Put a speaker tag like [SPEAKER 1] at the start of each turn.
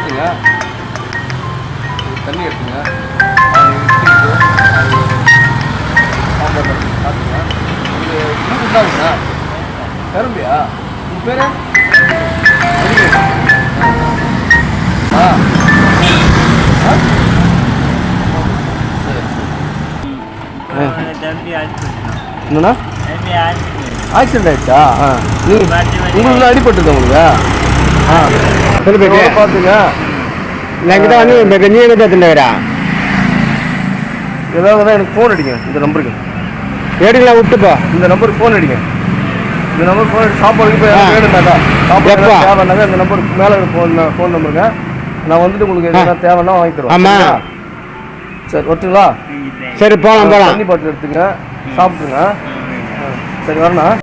[SPEAKER 1] எடுத்துங்க, தண்ணி எடுத்துங்க, சாம்பார் சாப்பிடுங்க. இது இன்னும் உண்டாகுங்க கரும்பியா? உங்கள் பேர்? என்னண்ணா ஆக்சிடென்ட் ஆயிடுச்சா? உங்களுக்கு அடிபட்டுருக்கா உங்களுக்கு? பார்த்துங்க. ஏதாவது எனக்கு ஃபோன் அடிங்க இந்த நம்பருக்கு.
[SPEAKER 2] ஏடிங்களா விட்டுப்பா,
[SPEAKER 1] இந்த நம்பருக்கு ஃபோன் அடிங்க. இந்த நம்பருக்கு ஃபோன் அடி. சாப்பாடுக்கு போய் வேணும்னாக்கா சாப்பாடு தேவைன்னாக்கா இந்த நம்பருக்கு மேலே ஃபோன் நம்பருங்க. நான் வந்துட்டு உங்களுக்கு எதுனா தேவைன்னா வாங்கி தருவேன்.
[SPEAKER 2] ஆமாம்
[SPEAKER 1] சரி வரட்டுங்களா?
[SPEAKER 2] சரி போகலாம்.
[SPEAKER 1] தண்ணி பாட்டில் எடுத்துங்க, சாப்பிட்டுங்க. சரி வரணும்.